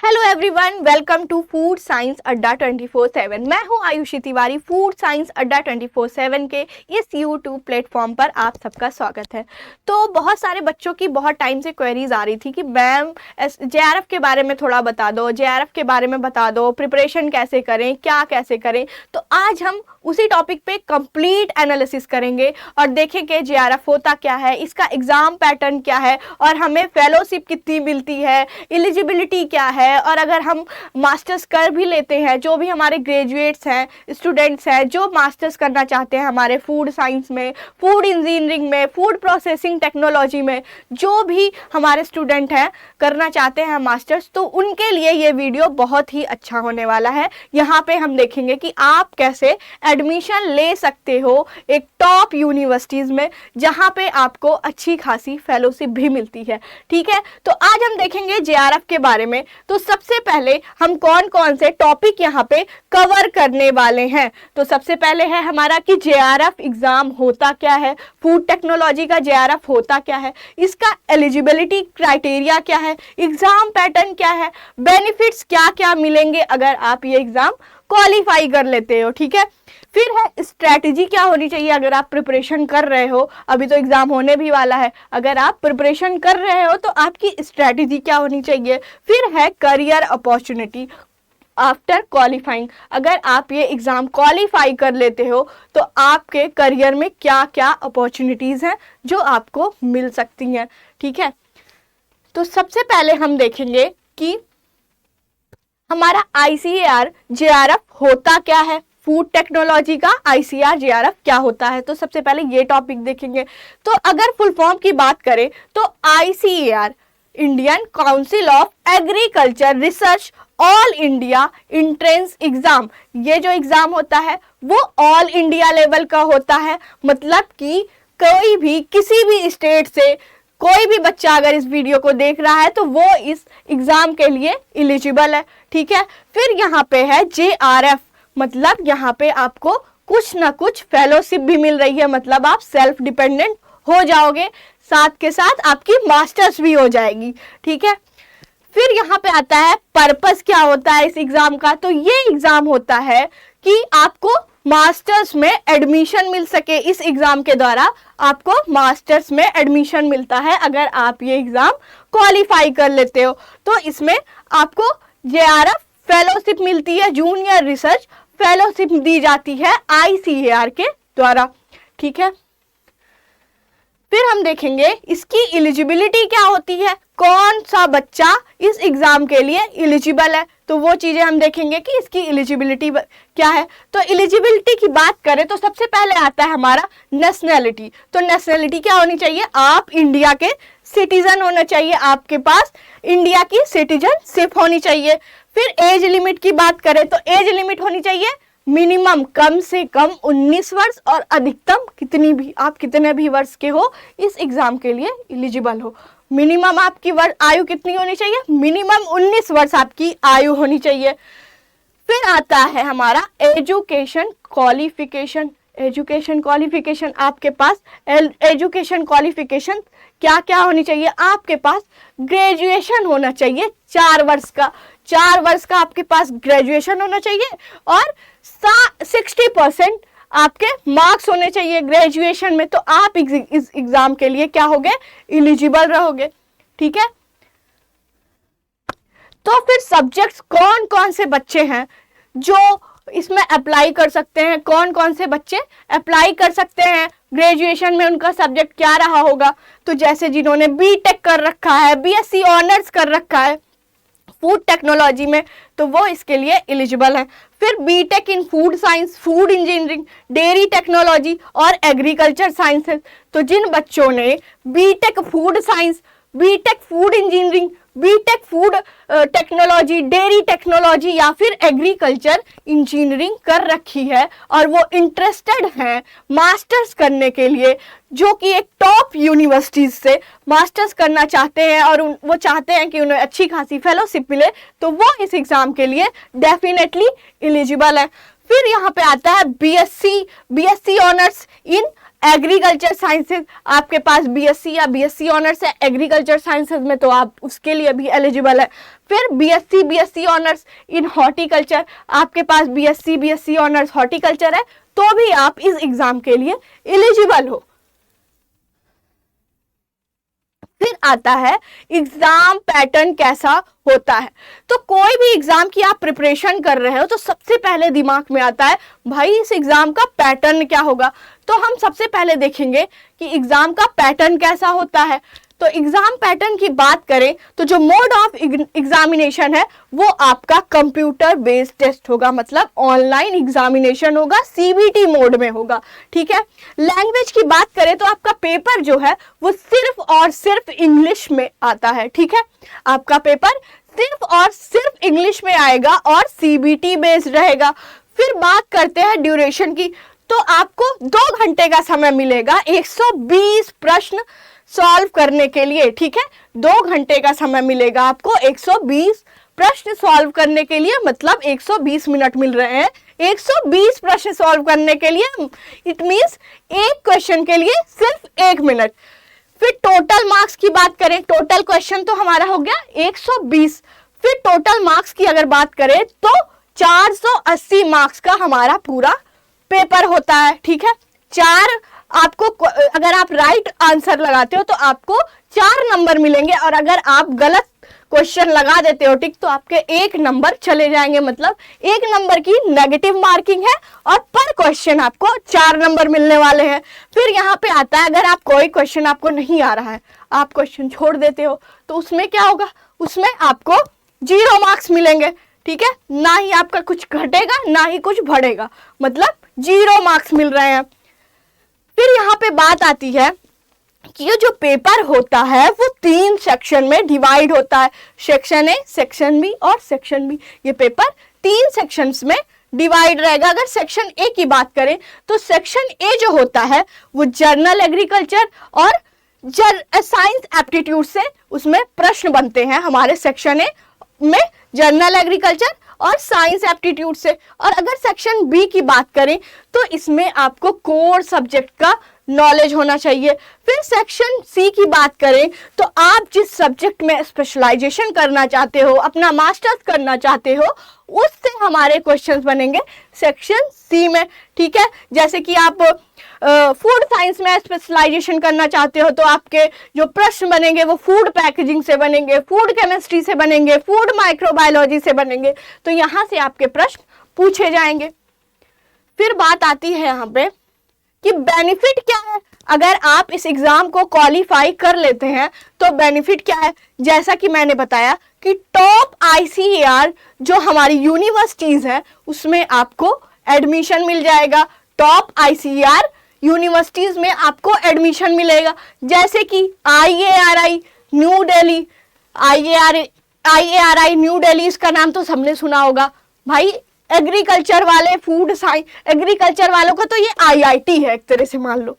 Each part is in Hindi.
Hello everyone, welcome to food science adda 24/7। मैं हूं आयुषी तिवारी। फूड साइंस अड्डा 24/7 के इस यूट्यूब प्लेटफॉर्म पर आप सबका स्वागत है। तो बहुत सारे बच्चों की बहुत टाइम से क्वेरीज आ रही थी कि मैम जेआरएफ के बारे में थोड़ा बता दो, जेआरएफ के बारे में बता दो, प्रिपरेशन कैसे करें, क्या कैसे करें। तो आज हम उसी टॉपिक पे कंप्लीट एनालिसिस करेंगे और देखेंगे जेआरएफ होता क्या है, इसका एग्ज़ाम पैटर्न क्या है और हमें फेलोशिप कितनी मिलती है, एलिजिबिलिटी क्या है, और अगर हम मास्टर्स कर भी लेते हैं, जो भी हमारे ग्रेजुएट्स हैं, स्टूडेंट्स हैं जो मास्टर्स करना चाहते हैं हमारे फूड साइंस में, फूड इंजीनियरिंग में, फूड प्रोसेसिंग टेक्नोलॉजी में, जो भी हमारे स्टूडेंट हैं करना चाहते हैं मास्टर्स, तो उनके लिए ये वीडियो बहुत ही अच्छा होने वाला है। यहाँ पे हम देखेंगे कि आप कैसे एडमिशन ले सकते हो एक टॉप यूनिवर्सिटीज़ में जहाँ पे आपको अच्छी खासी फेलोशिप भी मिलती है। ठीक है, तो आज हम देखेंगे जेआरएफ के बारे में। तो सबसे पहले हम कौन कौन से टॉपिक यहाँ पे कवर करने वाले हैं। तो सबसे पहले है हमारा कि जेआरएफ एग्जाम होता क्या है, फूड टेक्नोलॉजी का जेआरएफ होता क्या है, इसका एलिजिबिलिटी क्राइटेरिया क्या है, एग्जाम पैटर्न क्या है, बेनिफिट्स क्या क्या मिलेंगे अगर आप ये एग्जाम क्वालिफाई कर लेते हो। ठीक है, फिर है स्ट्रैटेजी क्या होनी चाहिए अगर आप प्रिपरेशन कर रहे हो। अभी तो एग्जाम होने भी वाला है, अगर आप प्रिपरेशन कर रहे हो तो आपकी स्ट्रैटेजी क्या होनी चाहिए। फिर है करियर अपॉर्चुनिटी आफ्टर क्वालिफाइंग, अगर आप ये एग्ज़ाम क्वालिफाई कर लेते हो तो आपके करियर में क्या क्या अपॉर्चुनिटीज़ हैं जो आपको मिल सकती हैं। ठीक है, तो सबसे पहले हम देखेंगे कि हमारा आईसीएआर जेआरएफ होता क्या है, फूड टेक्नोलॉजी का आईसीआर जेआरएफ क्या होता है। तो सबसे पहले ये टॉपिक देखेंगे। तो अगर फुल फॉर्म की बात करें तो ICAR Indian council of agriculture research all India entrance exam, ये जो एग्जाम होता है वो ऑल इंडिया लेवल का होता है। मतलब कि कोई भी किसी भी स्टेट से कोई भी बच्चा अगर इस वीडियो को देख रहा है तो वो इस एग्जाम के लिए एलिजिबल है। ठीक है, फिर यहाँ पे है जेआरएफ, मतलब यहाँ पे आपको कुछ ना कुछ फेलोशिप भी मिल रही है, मतलब आप सेल्फ डिपेंडेंट हो जाओगे, साथ के साथ आपकी मास्टर्स भी हो जाएगी। ठीक है, फिर यहाँ पे आता है पर्पस क्या होता है इस एग्जाम का। तो ये एग्जाम होता है कि आपको मास्टर्स में एडमिशन मिल सके। इस एग्जाम के द्वारा आपको मास्टर्स में एडमिशन मिलता है अगर आप ये एग्जाम क्वालिफाई कर लेते हो। तो इसमें आपको जेआरएफ फेलोशिप मिलती है, जूनियर रिसर्च फेलोशिप दी जाती है आईसीएआर के द्वारा। ठीक है, फिर हम देखेंगे इसकी एलिजिबिलिटी क्या होती है, कौन सा बच्चा इस एग्जाम के लिए एलिजिबल है। तो वो चीजें हम देखेंगे कि इसकी एलिजिबिलिटी क्या है। तो एलिजिबिलिटी की बात करें तो सबसे पहले आता है हमारा नेशनैलिटी। तो नेशनैलिटी क्या होनी चाहिए, आप इंडिया के सिटीजन होना चाहिए, आपके पास इंडिया की सिटीजनशिप होनी चाहिए। फिर एज लिमिट की बात करें तो एज लिमिट होनी चाहिए मिनिमम कम से कम 19 वर्ष और अधिकतम कितने भी वर्ष के हो इस एग्जाम के लिए एलिजिबल हो। मिनिमम आपकी आयु कितनी होनी चाहिए, मिनिमम 19 वर्ष आपकी आयु होनी चाहिए। फिर आता है हमारा एजुकेशन क्वालिफिकेशन। एजुकेशन क्वालिफिकेशन आपके पास एजुकेशन क्वालिफिकेशन क्या क्या होनी चाहिए, आपके पास ग्रेजुएशन होना चाहिए 4 वर्ष का, 4 वर्ष का आपके पास ग्रेजुएशन होना चाहिए और 60% आपके मार्क्स होने चाहिए ग्रेजुएशन में। तो आप इस एग्जाम के लिए क्या होगे, एलिजिबल रहोगे। ठीक है, तो फिर सब्जेक्ट्स कौन कौन से बच्चे हैं जो इसमें अप्लाई कर सकते हैं, कौन कौन से बच्चे अप्लाई कर सकते हैं, ग्रेजुएशन में उनका सब्जेक्ट क्या रहा होगा। तो जैसे जिन्होंने बीटेक कर रखा है, बीएससी ऑनर्स कर रखा है फूड टेक्नोलॉजी में, तो वो इसके लिए एलिजिबल है। फिर BTech in food science, food engineering, dairy technology और एग्रीकल्चर साइंसेस। तो जिन बच्चों ने BTech food science, BTech food engineering, BTech food technology, dairy technology या फिर एग्रीकल्चर इंजीनियरिंग कर रखी है और वो इंटरेस्टेड हैं मास्टर्स करने के लिए, जो कि एक टॉप यूनिवर्सिटीज से मास्टर्स करना चाहते हैं और वो चाहते हैं कि उन्हें अच्छी खासी फेलोशिप मिले, तो वो इस एग्जाम के लिए डेफिनेटली एलिजिबल है। फिर यहाँ पे आता है BSc honours in agriculture sciences, आपके पास बीएससी या बीएससी ऑनर्स है एग्रीकल्चर साइंसेज में तो आप उसके लिए भी एलिजिबल है। फिर बीएससी ऑनर्स इन हॉर्टिकल्चर, आपके पास बीएससी ऑनर्स हॉर्टिकल्चर है तो भी आप इस एग्जाम के लिए एलिजिबल हो। फिर आता है एग्जाम पैटर्न कैसा होता है। तो कोई भी एग्जाम की आप प्रिपरेशन कर रहे हो तो सबसे पहले दिमाग में आता है भाई इस एग्जाम का पैटर्न क्या होगा। तो हम सबसे पहले देखेंगे कि एग्जाम का पैटर्न कैसा होता है। तो एग्जाम पैटर्न की बात करें तो जो मोड ऑफ एग्जामिनेशन है वो आपका कंप्यूटर बेस्ड टेस्ट होगा, मतलब ऑनलाइन एग्जामिनेशन होगा, सीबीटी मोड में होगा, ठीक है। लैंग्वेज की बात करें तो आपका पेपर जो है वो सिर्फ और सिर्फ इंग्लिश में आता है, ठीक है। आपका पेपर सिर्फ और सिर्फ इंग्लिश में आएगा और सीबीटी बेस्ड रहेगा। फिर बात करते हैं ड्यूरेशन की, तो आपको 2 घंटे का समय मिलेगा 120 प्रश्न सॉल्व करने के लिए, ठीक है। 2 घंटे का समय मिलेगा आपको 120 प्रश्न सॉल्व करने के लिए, मतलब 120 मिनट मिल रहे हैं 120 प्रश्न सॉल्व करने के लिए। इट मींस एक क्वेश्चन के लिए सिर्फ 1 मिनट। फिर टोटल मार्क्स की बात करें, टोटल क्वेश्चन तो हमारा हो गया 120। फिर टोटल मार्क्स की अगर बात करें तो 480 मार्क्स का हमारा पूरा पेपर होता है, ठीक है। आपको अगर आप राइट आंसर लगाते हो तो आपको 4 नंबर मिलेंगे और अगर आप गलत क्वेश्चन लगा देते हो टिक तो आपके 1 नंबर चले जाएंगे, मतलब 1 नंबर की नेगेटिव मार्किंग है और पर क्वेश्चन आपको 4 नंबर मिलने वाले हैं। फिर यहाँ पे आता है अगर आप कोई क्वेश्चन आपको नहीं आ रहा है, आप क्वेश्चन छोड़ देते हो तो उसमें क्या होगा, उसमें आपको 0 मार्क्स मिलेंगे, ठीक है। ना ही आपका कुछ घटेगा ना ही कुछ बढ़ेगा, मतलब 0 मार्क्स मिल रहे हैं। फिर यहाँ पे बात आती है कि ये जो पेपर होता है वो 3 सेक्शन में डिवाइड होता है, सेक्शन ए, सेक्शन बी और सेक्शन बी। ये पेपर 3 सेक्शंस में डिवाइड रहेगा। अगर सेक्शन ए की बात करें तो सेक्शन ए जो होता है वो जनरल एग्रीकल्चर और साइंस एप्टीट्यूड से उसमें प्रश्न बनते हैं हमारे सेक्शन ए में, जनरल एग्रीकल्चर और साइंस एप्टीट्यूड से। और अगर सेक्शन बी की बात करें तो इसमें आपको कोर सब्जेक्ट का नॉलेज होना चाहिए। फिर सेक्शन सी की बात करें तो आप जिस सब्जेक्ट में स्पेशलाइजेशन करना चाहते हो, अपना मास्टर्स करना चाहते हो, उससे हमारे क्वेश्चंस बनेंगे सेक्शन सी में, ठीक है। जैसे कि आप फूड साइंस में स्पेशलाइजेशन करना चाहते हो तो आपके जो प्रश्न बनेंगे वो फूड पैकेजिंग से बनेंगे, फूड केमिस्ट्री से बनेंगे, फूड माइक्रोबायोलॉजी से बनेंगे, तो यहाँ से आपके प्रश्न पूछे जाएंगे। फिर बात आती है यहाँ पे कि बेनिफिट क्या है अगर आप इस एग्जाम को क्वालिफाई कर लेते हैं, तो बेनिफिट क्या है। जैसा कि मैंने बताया कि टॉप ICAR जो हमारी यूनिवर्सिटीज है उसमें आपको एडमिशन मिल जाएगा। टॉप ICAR यूनिवर्सिटीज में आपको एडमिशन मिलेगा, जैसे कि IARI new Delhi, IARI new Delhi, इसका नाम तो सबने सुना होगा भाई। एग्रीकल्चर वाले, फूड साइंस एग्रीकल्चर वालों का तो ये IIT है एक तरह से मान लो।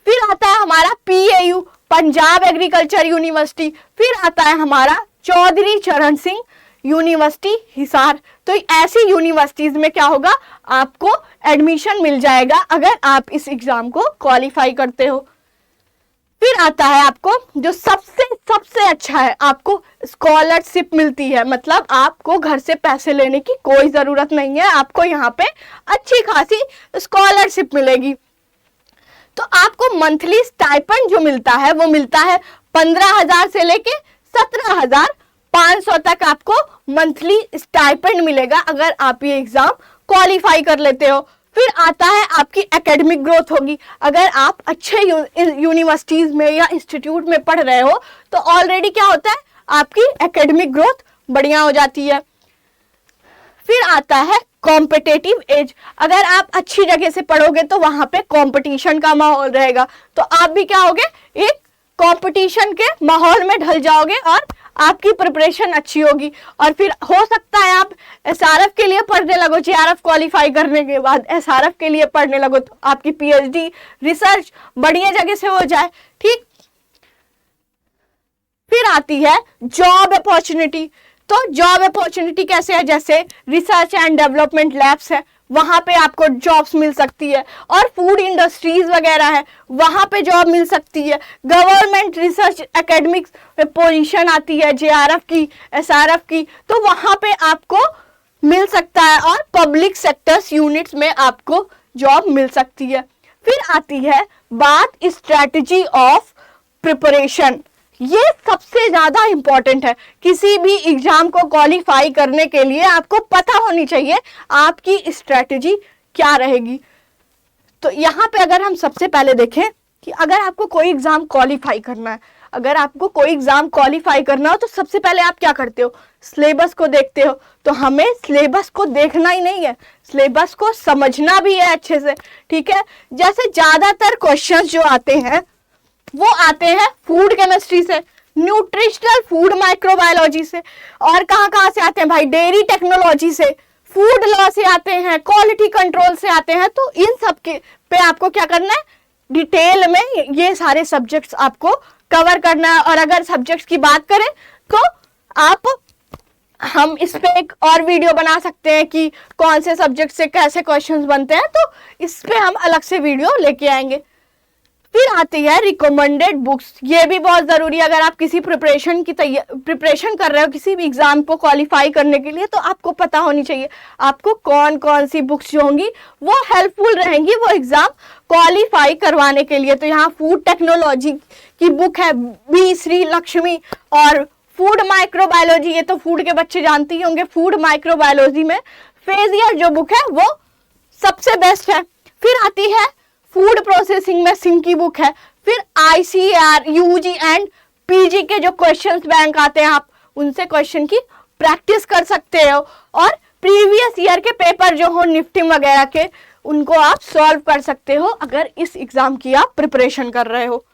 फिर आता है हमारा PAU पंजाब एग्रीकल्चर यूनिवर्सिटी। फिर आता है हमारा चौधरी चरण सिंह यूनिवर्सिटी हिसार। तो ऐसी यूनिवर्सिटीज में क्या होगा, आपको एडमिशन मिल जाएगा अगर आप इस एग्जाम को क्वालिफाई करते हो। फिर आता है आपको जो सबसे अच्छा है, आपको स्कॉलरशिप मिलती है, मतलब आपको घर से पैसे लेने की कोई जरूरत नहीं है, आपको यहाँ पे अच्छी खासी स्कॉलरशिप मिलेगी। तो आपको मंथली स्टाइपेंड जो मिलता है वो मिलता है 15,000 से लेके 17,500 तक आपको मंथली स्टाइपेंड मिलेगा अगर आप ये एग्जाम क्वालिफाई कर लेते हो। फिर आता है आपकी एकेडमिक ग्रोथ होगी। अगर आप अच्छे यूनिवर्सिटीज में या इंस्टीट्यूट में पढ़ रहे हो तो ऑलरेडी क्या होता है, आपकी एकेडमिक ग्रोथ बढ़िया हो जाती है। फिर आता है कॉम्पिटेटिव एज। अगर आप अच्छी जगह से पढ़ोगे तो वहां पे कंपटीशन का माहौल रहेगा, तो आप भी क्या होगे, एक कंपटीशन के माहौल में ढल जाओगे और आपकी प्रिपरेशन अच्छी होगी। और फिर हो सकता है आप SRF के लिए पढ़ने लगो, JRF क्वालिफाई करने के बाद SRF के लिए पढ़ने लगो तो आपकी PhD रिसर्च बढ़िया जगह से हो जाए, ठीक। फिर आती है जॉब अपॉर्चुनिटी। तो जॉब अपॉर्चुनिटी कैसे है, जैसे रिसर्च एंड डेवलपमेंट लैब्स है, वहां पे आपको जॉब्स मिल सकती है, और फूड इंडस्ट्रीज वगैरह है वहां पे जॉब मिल सकती है। गवर्नमेंट रिसर्च एकेडमिक्स में पोजीशन आती है JRF की, SRF की, तो वहां पे आपको मिल सकता है, और पब्लिक सेक्टर्स यूनिट्स में आपको जॉब मिल सकती है। फिर आती है बात स्ट्रेटजी ऑफ प्रिपरेशन। ये सबसे ज्यादा इंपॉर्टेंट है। किसी भी एग्जाम को क्वालिफाई करने के लिए आपको पता होनी चाहिए आपकी स्ट्रेटजी क्या रहेगी। तो यहाँ पे अगर हम सबसे पहले देखें कि अगर आपको कोई एग्जाम क्वालिफाई करना है, अगर आपको कोई एग्जाम क्वालिफाई करना हो तो सबसे पहले आप क्या करते हो, सिलेबस को देखते हो। तो हमें सिलेबस को देखना ही नहीं है, सिलेबस को समझना भी है अच्छे से, ठीक है। जैसे ज्यादातर क्वेश्चंस जो आते हैं वो आते हैं फूड केमिस्ट्री से, न्यूट्रिशनल फूड माइक्रोबायोलॉजी से, और कहाँ से आते हैं भाई, डेयरी टेक्नोलॉजी से, फूड लॉ से आते हैं, क्वालिटी कंट्रोल से आते हैं। तो इन सब के पे आपको क्या करना है, डिटेल में ये सारे सब्जेक्ट्स आपको कवर करना है। और अगर सब्जेक्ट्स की बात करें तो हम इस पे एक और वीडियो बना सकते हैं कि कौन से सब्जेक्ट से कैसे क्वेश्चंस बनते हैं, तो इस पे हम अलग से वीडियो लेके आएंगे। फिर आती है रिकमेंडेड बुक्स। ये भी बहुत जरूरी है। अगर आप किसी प्रिपरेशन कर रहे हो किसी भी एग्जाम को क्वालिफाई करने के लिए, तो आपको पता होनी चाहिए आपको कौन कौन सी बुक्स जो होंगी वो हेल्पफुल रहेंगी वो एग्जाम क्वालिफाई करवाने के लिए। तो यहाँ फूड टेक्नोलॉजी की बुक है बी श्री लक्ष्मी, और फूड माइक्रोबायोलॉजी, ये तो फूड के बच्चे जानते ही होंगे, फूड माइक्रोबायोलॉजी में फेजियर जो बुक है वो सबसे बेस्ट है। फिर आती है फूड प्रोसेसिंग में सिंह की बुक है। फिर ICAR UG एंड PG के जो क्वेश्चंस बैंक आते हैं, आप उनसे क्वेश्चन की प्रैक्टिस कर सकते हो, और प्रीवियस ईयर के पेपर जो हो निफ्टी वगैरह के, उनको आप सॉल्व कर सकते हो अगर इस एग्जाम की आप प्रिपरेशन कर रहे हो।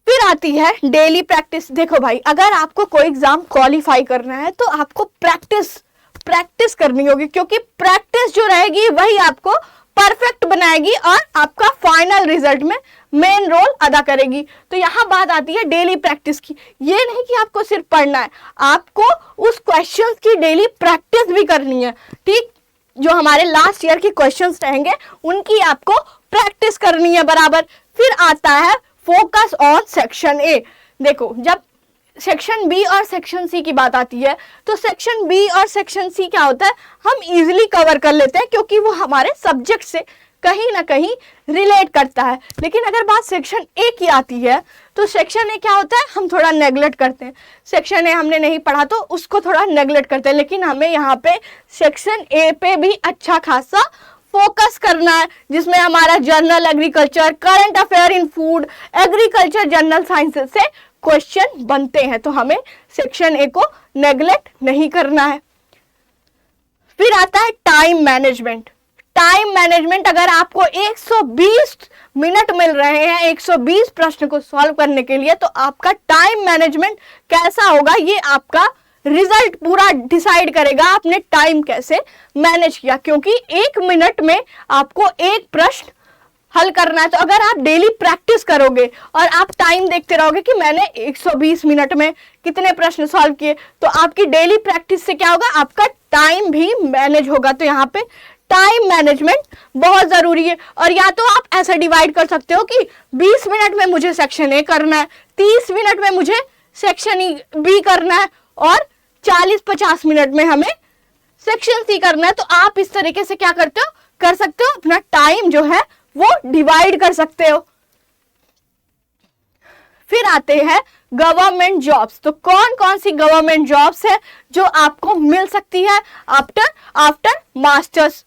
फिर आती है डेली प्रैक्टिस। देखो भाई, अगर आपको कोई एग्जाम क्वालिफाई करना है तो आपको प्रैक्टिस करनी होगी, क्योंकि प्रैक्टिस जो रहेगी वही आपको परफेक्ट बनाएगी और आपका फाइनल रिजल्ट में मेन रोल अदा करेगी। तो यहाँ बात आती है डेली प्रैक्टिस की। ये नहीं कि आपको सिर्फ पढ़ना है, आपको उस क्वेश्चंस की डेली प्रैक्टिस भी करनी है, ठीक। जो हमारे लास्ट ईयर के क्वेश्चंस रहेंगे उनकी आपको प्रैक्टिस करनी है बराबर। फिर आता है फोकस ऑन सेक्शन ए। देखो, जब सेक्शन बी और सेक्शन सी की बात आती है तो सेक्शन बी और सेक्शन सी क्या होता है, हम इजीली कवर कर लेते हैं क्योंकि वो हमारे सब्जेक्ट से कहीं ना कहीं रिलेट करता है। लेकिन अगर बात सेक्शन ए की आती है तो सेक्शन ए क्या होता है, हम थोड़ा नेगलेक्ट करते हैं। सेक्शन ए हमने नहीं पढ़ा तो उसको थोड़ा नेगलेक्ट करते हैं, लेकिन हमें यहाँ पे सेक्शन ए पे भी अच्छा खासा फोकस करना है, जिसमें हमारा जनरल एग्रीकल्चर, करंट अफेयर इन फूड, एग्रीकल्चर, जनरल साइंसेस से क्वेश्चन बनते हैं। तो हमें सेक्शन ए को नेगलेक्ट नहीं करना है। फिर आता है टाइम मैनेजमेंट। टाइम मैनेजमेंट, अगर आपको 120 मिनट मिल रहे हैं 120 प्रश्न को सॉल्व करने के लिए, तो आपका टाइम मैनेजमेंट कैसा होगा ये आपका रिजल्ट पूरा डिसाइड करेगा आपने टाइम कैसे मैनेज किया। क्योंकि 1 मिनट में आपको एक प्रश्न हल करना है। तो अगर आप डेली प्रैक्टिस करोगे और आप टाइम देखते रहोगे कि मैंने 120 मिनट में कितने प्रश्न सॉल्व किए, तो आपकी डेली प्रैक्टिस से क्या होगा, आपका टाइम भी मैनेज होगा। तो यहाँ पे टाइम मैनेजमेंट बहुत जरूरी है। और या तो आप ऐसा डिवाइड कर सकते हो कि 20 मिनट में मुझे सेक्शन ए करना है, 30 मिनट में मुझे सेक्शन बी करना है, और 40-50 मिनट में हमें सेक्शन सी करना है। तो आप इस तरीके से क्या करते हो, कर सकते हो, अपना टाइम जो है वो डिवाइड कर सकते हो। फिर आते हैं गवर्नमेंट जॉब्स। तो कौन कौन सी गवर्नमेंट जॉब्स है जो आपको मिल सकती है आफ्टर मास्टर्स।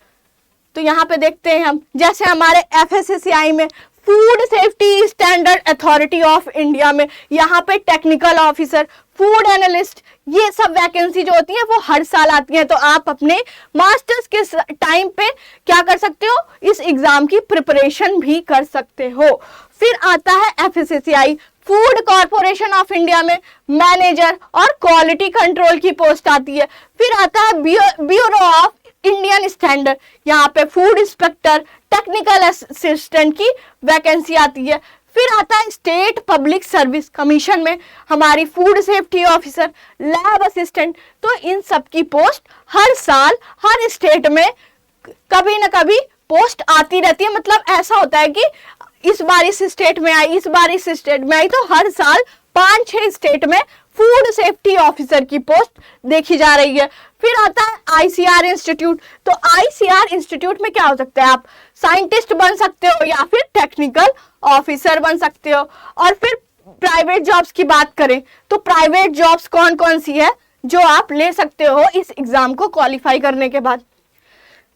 तो यहाँ पे देखते हैं हम, जैसे हमारे FSSAI में food safety standard authority of India में यहाँ पे टेक्निकल ऑफिसर, फूड एनालिस्ट, ये सब वैकेंसी जो होती है वो हर साल आती है। तो आप अपने मास्टर्स के टाइम पे क्या कर सकते हो, इस एग्जाम की प्रिपरेशन भी कर सकते हो। फिर आता है FSSAI, food corporation of India में मैनेजर और क्वालिटी कंट्रोल की पोस्ट आती है। फिर आता है ब्यूरो ऑफ इंडियन स्टैंडर्ड, यहाँ पे फूड इंस्पेक्टर, टेक्निकल असिस्टेंट की वैकेंसी आती है। फिर आता है स्टेट पब्लिक सर्विस कमीशन में हमारी food safety officer, lab assistant. तो इन सब की पोस्ट हर साल हर स्टेट में कभी ना कभी पोस्ट आती रहती है। मतलब ऐसा होता है कि इस बार इस स्टेट में आई, इस बार इस स्टेट में आई, तो हर साल 5-6 स्टेट में फूड सेफ्टी ऑफिसर की पोस्ट देखी जा रही है। फिर आता है आईसीआर इंस्टीट्यूट। तो आईसीआर इंस्टीट्यूट में क्या हो सकता है, आप साइंटिस्ट बन सकते हो या फिर टेक्निकल ऑफिसर बन सकते हो। और फिर प्राइवेट जॉब्स की बात करें तो प्राइवेट जॉब्स कौन कौन सी है जो आप ले सकते हो इस एग्जाम को क्वालिफाई करने के बाद।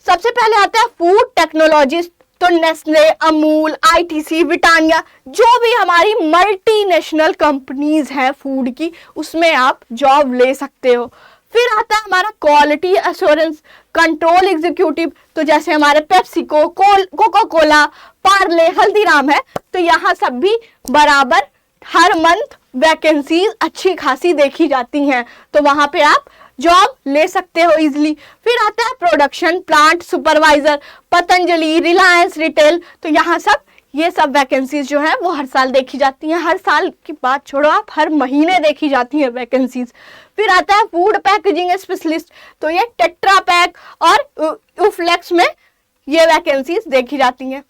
सबसे पहले आता है फूड टेक्नोलॉजिस्ट। तो नेस्ले, अमूल, आईटीसी, ब्रिटानिया, जो भी हमारी मल्टीनेशनल कंपनीज हैं फूड की, उसमें आप जॉब ले सकते हो। फिर आता है हमारा क्वालिटी एश्योरेंस कंट्रोल एग्जीक्यूटिव। तो जैसे हमारे PepsiCo, Coca Cola, Parle, Haldiram है, तो यहाँ सब भी बराबर हर मंथ वैकेंसीज अच्छी खासी देखी जाती हैं, तो वहां पे आप जॉब ले सकते हो इजिली। फिर आता है production plant supervisor, Patanjali, Reliance retail, तो यहाँ सब ये सब वैकेंसीज जो है वो हर साल देखी जाती हैं। हर साल की बात छोड़ो, आप हर महीने देखी जाती हैं वैकेंसीज। फिर आता है फूड पैकेजिंग स्पेशलिस्ट। तो ये टेट्रा पैक और उफ्लेक्स में ये वैकेंसीज देखी जाती हैं।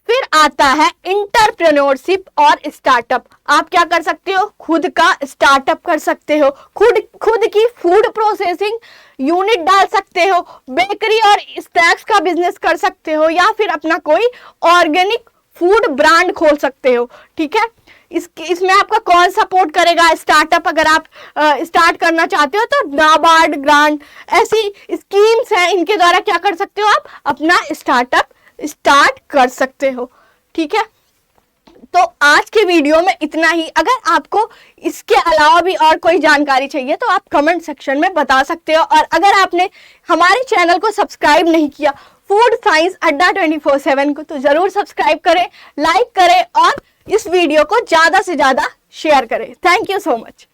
फिर आता है इंटरप्रेन्योरशिप और स्टार्टअप। आप क्या कर सकते हो, खुद का स्टार्टअप कर सकते हो, खुद की फूड प्रोसेसिंग यूनिट डाल सकते हो, बेकरी और स्नैक्स का बिजनेस कर सकते हो, या फिर अपना कोई ऑर्गेनिक फूड ब्रांड खोल सकते हो। ठीक है, इसमें आपका कौन सपोर्ट करेगा स्टार्टअप, अगर आप स्टार्ट करना चाहते हो तो नाबार्ड ग्रांट ऐसी स्कीम्स हैं, इनके द्वारा क्या कर सकते हो, आप अपना स्टार्टअप स्टार्ट कर सकते हो। ठीक है, तो आज के वीडियो में इतना ही। अगर आपको इसके अलावा भी और कोई जानकारी चाहिए तो आप कमेंट सेक्शन में बता सकते हो। और अगर आपने हमारे चैनल को सब्सक्राइब नहीं किया फूड साइंस अड्डा 24/7 को, तो जरूर सब्सक्राइब करें, लाइक करें और इस वीडियो को ज्यादा से ज्यादा शेयर करें। Thank you so much.